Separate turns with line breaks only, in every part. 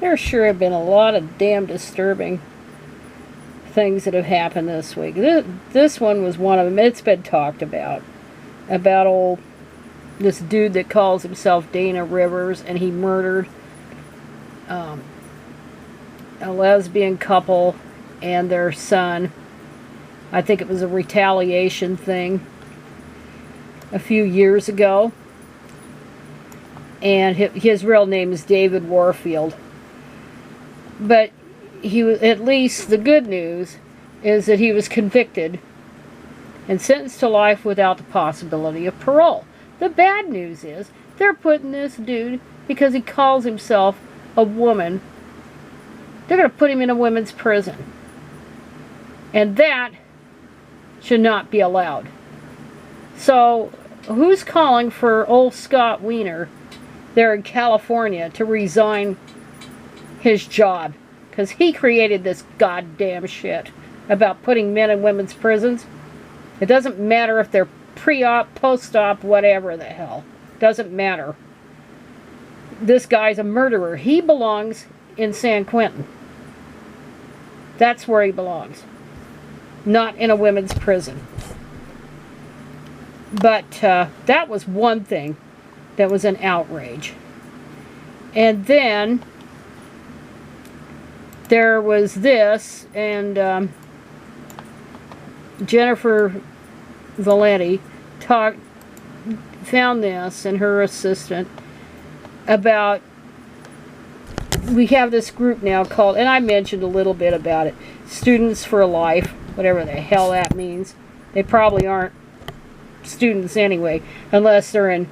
There sure have been a lot of damn disturbing things that have happened this week. This one was one of them. It's been talked about this dude that calls himself Dana Rivers, and he murdered a lesbian couple and their son. I think it was a retaliation thing a few years ago. And his real name is David Warfield. But he was, at least the good news is that he was convicted and sentenced to life without the possibility of parole. The bad news is they're putting this dude, because he calls himself a woman, they're going to put him in a women's prison. And that should not be allowed. So who's calling for old Scott Wiener there in California to resign his job? Because he created this goddamn shit about putting men in women's prisons. It doesn't matter if they're pre-op, post-op, whatever the hell. Doesn't matter. This guy's a murderer. He belongs in San Quentin. That's where he belongs. Not in a women's prison. But that was one thing that was an outrage. And then there was this, and Jennifer Valenti found this, and her assistant, about, we have this group now called, and I mentioned a little bit about it, Students for Life, whatever the hell that means. They probably aren't students anyway, unless they're in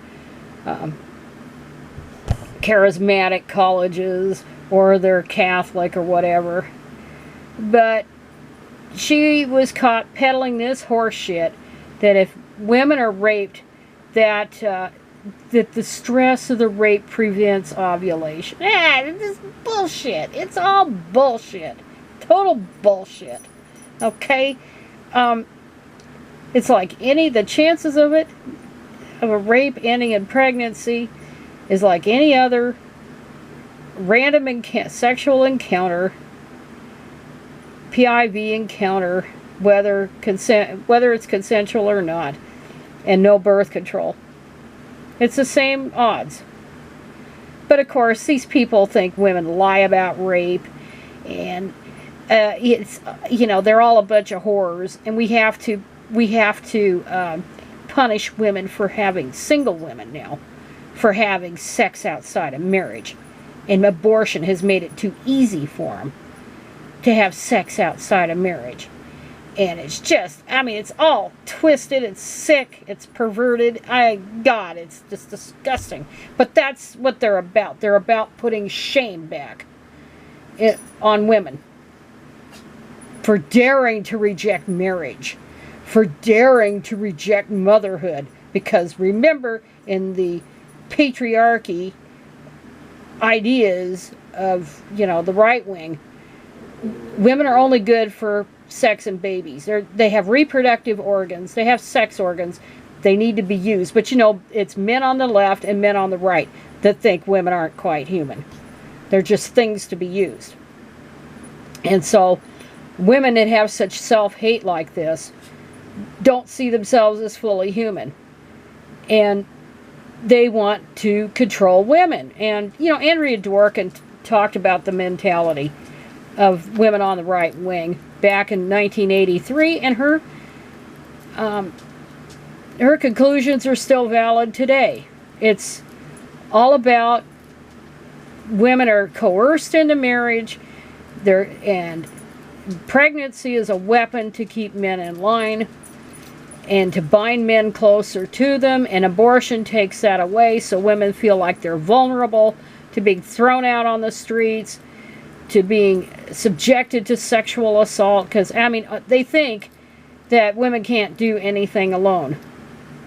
charismatic colleges or they're Catholic or whatever. But she was caught peddling this horse shit that if women are raped, that the stress of the rape prevents ovulation. This is bullshit. It's all bullshit. Total bullshit. Okay? It's like the chances of it, of a rape ending in pregnancy, is like any other random sexual encounter, PIV encounter, whether it's consensual or not, and no birth control. It's the same odds. But of course, these people think women lie about rape, and it's, they're all a bunch of horrors, and we have to punish women for having, single women now, for having sex outside of marriage. And abortion has made it too easy for them to have sex outside of marriage. And it's just, it's all twisted, it's sick, it's perverted. God, it's just disgusting. But that's what they're about. They're about putting shame back on women for daring to reject marriage, for daring to reject motherhood. Because remember, in the patriarchy ideas of, the right wing, women are only good for sex and babies. They have reproductive organs. They have sex organs. They need to be used. But it's men on the left and men on the right that think women aren't quite human. They're just things to be used. And so women that have such self-hate like this don't see themselves as fully human. And they want to control women. And, Andrea Dworkin talked about the mentality of women on the right wing back in 1983, and her conclusions are still valid today. It's all about women are coerced into marriage, and pregnancy is a weapon to keep men in line and to bind men closer to them, and abortion takes that away, so women feel like they're vulnerable to being thrown out on the streets, to being subjected to sexual assault, because they think that women can't do anything alone.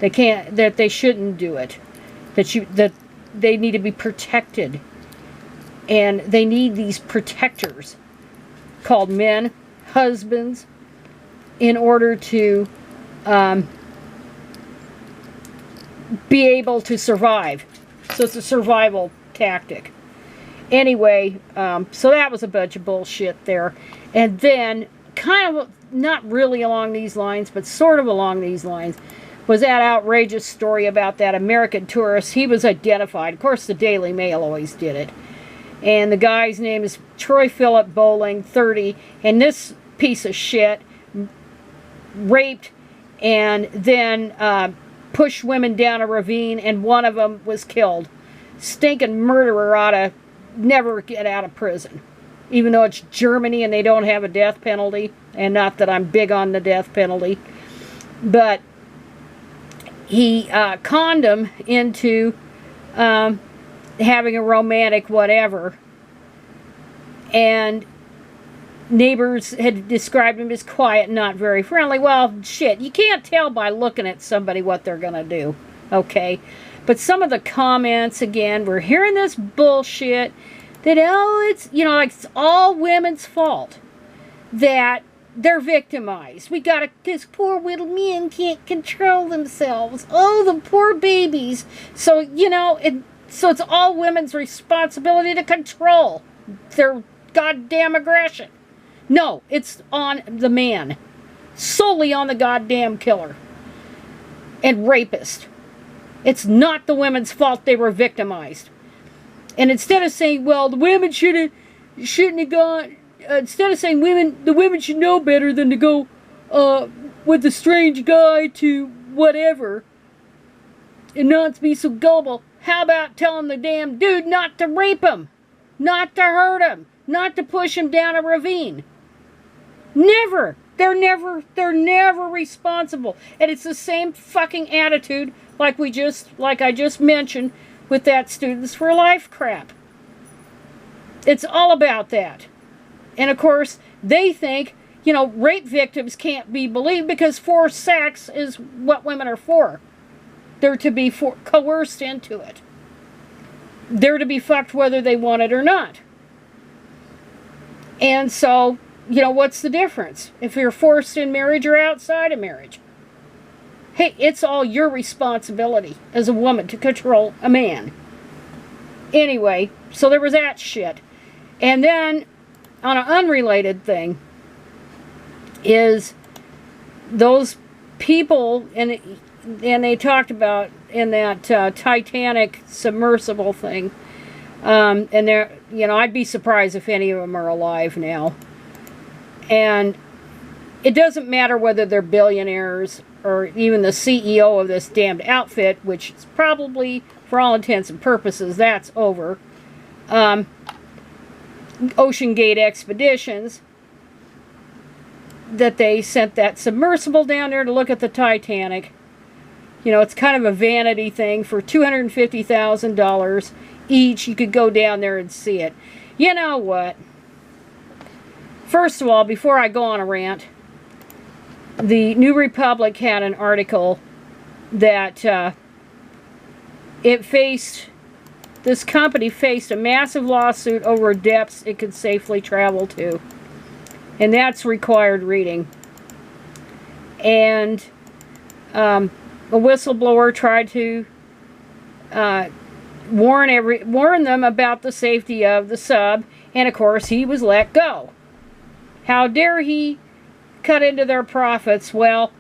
That they shouldn't do it. That they need to be protected. And they need these protectors called men, husbands, in order to be able to survive. So it's a survival tactic. Anyway, so that was a bunch of bullshit there. And then, kind of, not really along these lines, but sort of along these lines, was that outrageous story about that American tourist. He was identified. Of course, the Daily Mail always did it. And the guy's name is Troy Philip Bowling, 30. And this piece of shit raped and then pushed women down a ravine, and one of them was killed. Stinking murderer ought to never get out of prison. Even though it's Germany and they don't have a death penalty. And not that I'm big on the death penalty. But he conned him into having a romantic whatever. And neighbors had described him as quiet and not very friendly. Well, shit, you can't tell by looking at somebody what they're going to do. Okay? But some of the comments, again, we're hearing this bullshit that, oh, it's, you know, like it's all women's fault that they're victimized. We got this poor little men can't control themselves. Oh, the poor babies. So, you know, so it's all women's responsibility to control their goddamn aggression. No, it's on the man. Solely on the goddamn killer and rapist. It's not the women's fault they were victimized. And instead of saying, well, the women shouldn't have gone, instead of saying the women should know better than to go with the strange guy to whatever and not to be so gullible, how about telling the damn dude not to rape him, not to hurt him, not to push him down a ravine? Never. They're never responsible. And it's the same fucking attitude like I just mentioned with that Students for Life crap. It's all about that. And of course, they think, you know, rape victims can't be believed because forced sex is what women are for. They're to be coerced into it. They're to be fucked whether they want it or not. And so, you know, what's the difference if you're forced in marriage or outside of marriage? Hey, it's all your responsibility as a woman to control a man. Anyway, so there was that shit. And then, on an unrelated thing, is those people, and they talked about in that Titanic submersible thing, and they're, you know, I'd be surprised if any of them are alive now. And it doesn't matter whether they're billionaires or even the CEO of this damned outfit, which is probably, for all intents and purposes, that's over. Ocean Gate Expeditions, that they sent that submersible down there to look at the Titanic. You know, it's kind of a vanity thing. For $250,000 each, you could go down there and see it. You know what? First of all, before I go on a rant, the New Republic had an article that this company faced a massive lawsuit over depths it could safely travel to. And that's required reading. And a whistleblower tried to warn them about the safety of the sub, and of course he was let go. How dare he cut into their profits? Well,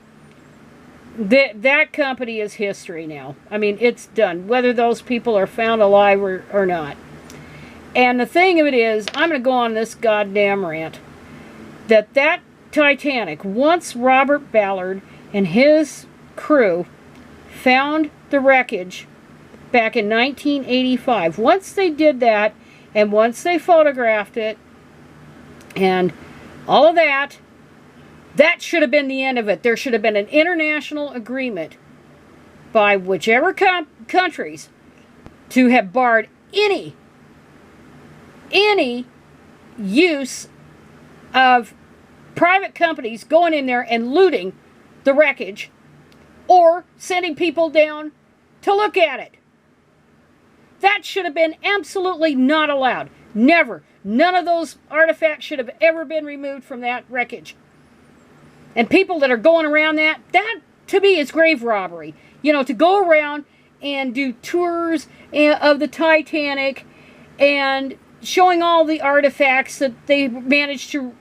that company is history now. I mean, it's done, whether those people are found alive or not. And the thing of it is, I'm going to go on this goddamn rant, that Titanic, once Robert Ballard and his crew found the wreckage back in 1985, once they did that, and once they photographed it, and all of that, that should have been the end of it. There should have been an international agreement by whichever countries to have barred any use of private companies going in there and looting the wreckage or sending people down to look at it. That should have been absolutely not allowed. Never. None of those artifacts should have ever been removed from that wreckage. And people that are going around that to me is grave robbery. You know, to go around and do tours of the Titanic and showing all the artifacts that they managed to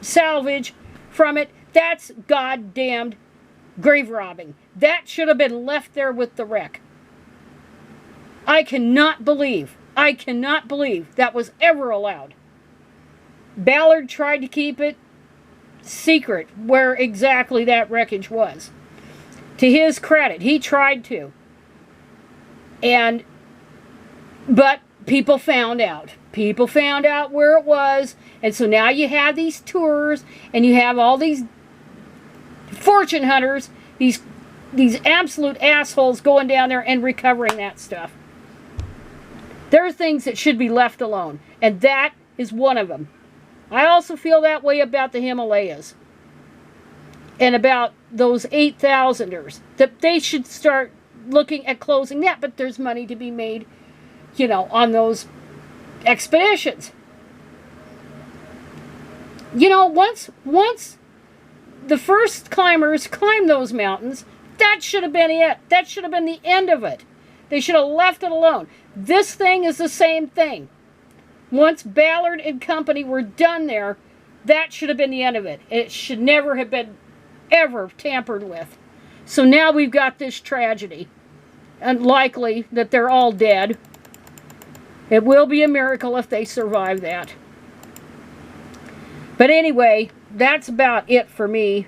salvage from it. That's goddamned grave robbing. That should have been left there with the wreck. I cannot believe that was ever allowed. Ballard tried to keep it secret where exactly that wreckage was. To his credit, he tried to. But people found out. People found out where it was. And so now you have these tours and you have all these fortune hunters, these absolute assholes going down there and recovering that stuff. There are things that should be left alone. And that is one of them. I also feel that way about the Himalayas. And about those 8,000ers. That they should start looking at closing that. But there's money to be made, you know, on those expeditions. You know, once the first climbers climbed those mountains, that should have been it. That should have been the end of it. They should have left it alone. This thing is the same thing. Once Ballard and company were done there, that should have been the end of it. It should never have been ever tampered with. So now we've got this tragedy. Unlikely that they're all dead. It will be a miracle if they survive that. But anyway, that's about it for me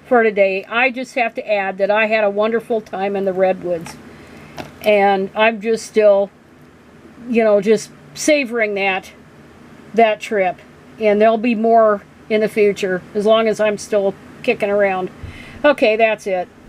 for today. I just have to add that I had a wonderful time in the Redwoods. And I'm just still, you know, just savoring that trip. And there'll be more in the future as long as I'm still kicking around. Okay, that's it.